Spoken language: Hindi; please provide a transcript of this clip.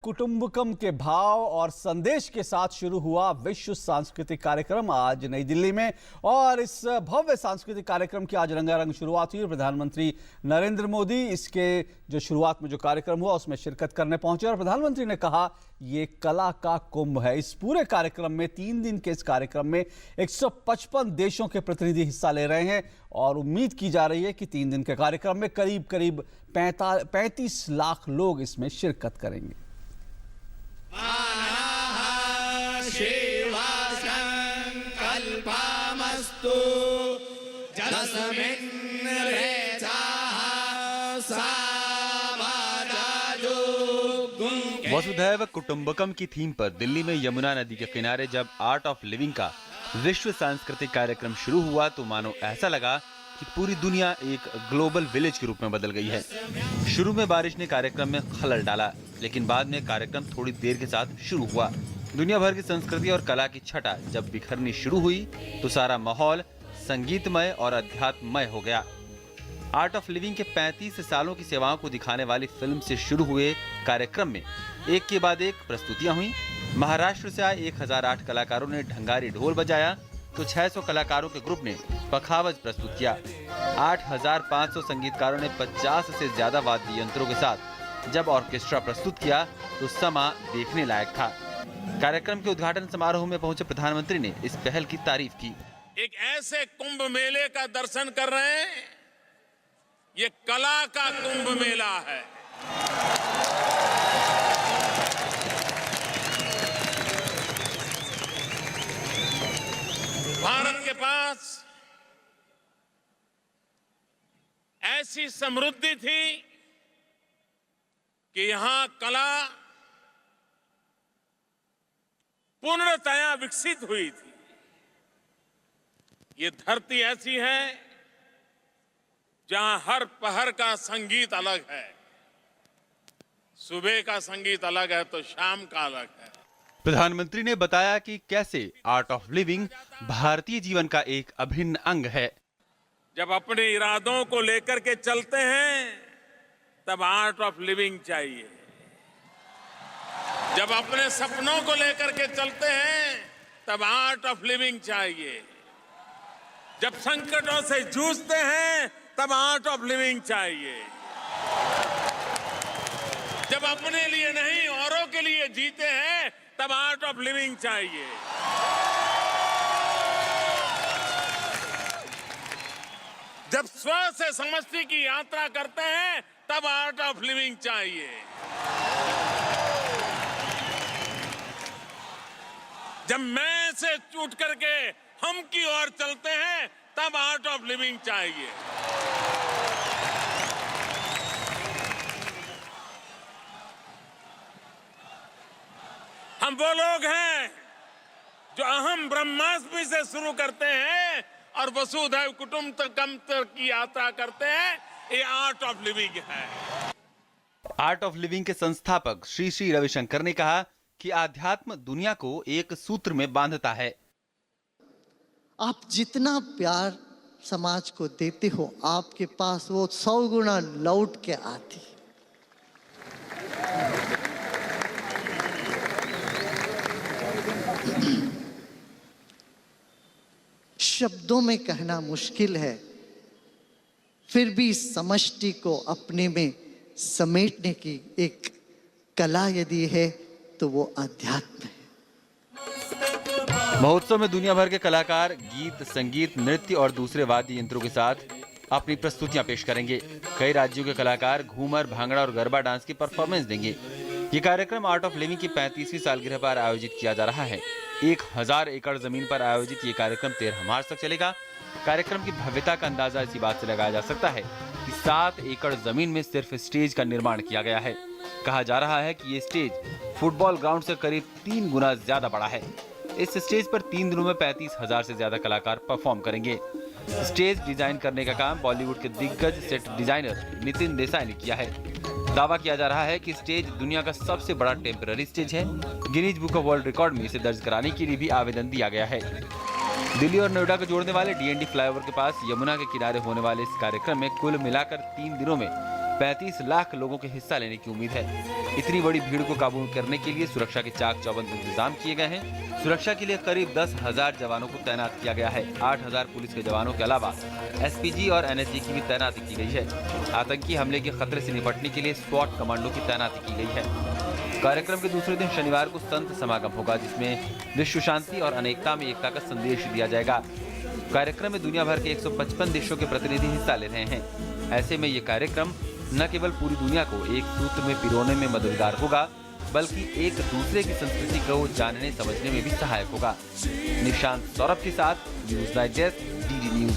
कुटुंबकम के भाव और संदेश के साथ शुरू हुआ विश्व सांस्कृतिक कार्यक्रम आज नई दिल्ली में। और इस भव्य सांस्कृतिक कार्यक्रम की आज रंगारंग शुरुआत हुई। प्रधानमंत्री नरेंद्र मोदी इसके जो शुरुआत में जो कार्यक्रम हुआ उसमें शिरकत करने पहुंचे और प्रधानमंत्री ने कहा ये कला का कुंभ है। इस पूरे कार्यक्रम में 3 दिन के इस कार्यक्रम में 155 देशों के प्रतिनिधि हिस्सा ले रहे हैं और उम्मीद की जा रही है कि 3 दिन के कार्यक्रम में करीब 35 लाख लोग इसमें शिरकत करेंगे। वसुधैव कुटुंबकम की थीम पर दिल्ली में यमुना नदी के किनारे जब आर्ट ऑफ लिविंग का विश्व सांस्कृतिक कार्यक्रम शुरू हुआ तो मानो ऐसा लगा कि पूरी दुनिया एक ग्लोबल विलेज के रूप में बदल गई है। शुरू में बारिश ने कार्यक्रम में खलल डाला, लेकिन बाद में कार्यक्रम थोड़ी देर के साथ शुरू हुआ। दुनिया भर की संस्कृति और कला की छटा जब बिखरनी शुरू हुई तो सारा माहौल संगीतमय और अध्यात्ममय हो गया। आर्ट ऑफ लिविंग के 35 सालों की सेवाओं को दिखाने वाली फिल्म से शुरू हुए कार्यक्रम में एक के बाद एक प्रस्तुतियां हुई। महाराष्ट्र से आए 1008 कलाकारों ने ढंगारी ढोल बजाया तो 600 कलाकारों के ग्रुप ने पखावज प्रस्तुत किया। 8500 संगीतकारों ने 50 से ज्यादा वाद्य यंत्रों के साथ जब ऑर्केस्ट्रा प्रस्तुत किया तो समा देखने लायक था। कार्यक्रम के उद्घाटन समारोह में पहुंचे प्रधानमंत्री ने इस पहल की तारीफ की। एक ऐसे कुंभ मेले का दर्शन कर रहे हैं, ये कला का कुंभ मेला है। भारत के पास ऐसी समृद्धि थी कि यहां कला पूर्णतया विकसित हुई थी। ये धरती ऐसी है जहां हर पहर का संगीत अलग है। सुबह का संगीत अलग है तो शाम का अलग है। प्रधानमंत्री ने बताया कि कैसे art of living Bharatiya Jeevan का एक अभिन्न अंग है। जब अपने इरादों को लेकर के चलते हैं तब आर्ट ऑफ लिविंग चाहिए। जब अपने सपनों को लेकर के चलते हैं तब आर्ट ऑफ लिविंग चाहिए। जब संकटों से जूझते हैं तब आर्ट ऑफ लिविंग चाहिए। जब अपने लिए नहीं औरों के लिए जीते हैं तब आर्ट ऑफ लिविंग चाहिए। जब स्व से समष्टि की यात्रा करते हैं तब आर्ट ऑफ लिविंग चाहिए। जब मैं से टूट करके हम की ओर चलते हैं तब आर्ट ऑफ लिविंग चाहिए। हम वो लोग हैं जो अहम ब्रह्मास्मि से शुरू करते हैं और वसुधैव कुटुंबकम की यात्रा करते हैं। ये आर्ट ऑफ लिविंग है। आर्ट ऑफ लिविंग के संस्थापक श्री श्री रविशंकर ने कहा कि आध्यात्म दुनिया को एक सूत्र में बांधता है। आप जितना प्यार समाज को देते हो आपके पास वो 100 गुना लौट के आती। शब्दों में कहना मुश्किल है, फिर भी समष्टि को अपने में समेटने की एक कला यदि है तो वो अध्यात्म है। महोत्सव में दुनिया भर के कलाकार गीत, संगीत, नृत्य और दूसरे वाद्य यंत्रों के साथ अपनी प्रस्तुतियां पेश करेंगे। कई राज्यों के कलाकार घूमर, भांगड़ा और गरबा डांस की परफॉर्मेंस देंगे। ये कार्यक्रम आर्ट ऑफ लिविंग की 35वीं सालगिरह पर आयोजित किया जा रहा है। 1000 एकड़ जमीन पर आयोजित ये कार्यक्रम 13 मार्च तक चलेगा। कार्यक्रम की भव्यता का अंदाजा इसी बात से लगाया जा सकता है कि 7 एकड़ जमीन में सिर्फ स्टेज का निर्माण किया गया है। कहा जा रहा है कि ये स्टेज फुटबॉल ग्राउंड से करीब 3 गुना ज्यादा बड़ा है। इस स्टेज पर 3 दिनों में 35,000 से ज्यादा कलाकार परफॉर्म करेंगे। स्टेज डिजाइन करने का काम बॉलीवुड के दिग्गज सेट डिजाइनर नितिन देसाई ने किया है। दावा किया जा रहा है कि स्टेज दुनिया का सबसे बड़ा टेम्पररी स्टेज है। Guinness book of world record में इसे दर्ज कराने के लिए भी आवेदन दिया गया है। दिल्ली और नोएडा को जोड़ने वाले डीएनडी फ्लाईओवर के पास यमुना के किनारे होने वाले इस कार्यक्रम में कुल मिलाकर 3 दिनों में 35 लाख लोगों के हिस्सा लेने की उम्मीद है। इतनी बड़ी भीड़ को काबू करने के लिए सुरक्षा के चाक चौबंद इंतजाम किए गए हैं। सुरक्षा के लिए करीब 10,000 जवानों को तैनात किया गया है। 8,000 पुलिस के जवानों के अलावा एसपीजी और एनएसजी की भी तैनाती की गई है। आतंकी हमले के खतरे से निपटने के लिए स्क्वाड कमांडो की तैनाती की गई है। कार्यक्रम के दूसरे दिन शनिवार को संत समागम होगा, जिसमें विश्व शांति और अनेकता में एकता का संदेश दिया जाएगा। कार्यक्रम में दुनिया भर के 155 देशों के प्रतिनिधि हिस्सा ले रहे हैं। ऐसे में ये कार्यक्रम न केवल पूरी दुनिया को एक सूत्र में पिरोने में मददगार होगा, बल्कि एक दूसरे की संस्कृति को जानने समझने में भी सहायक होगा। निशांत सौरभ के साथ न्यूज डाइजेस्ट, डीडी न्यूज।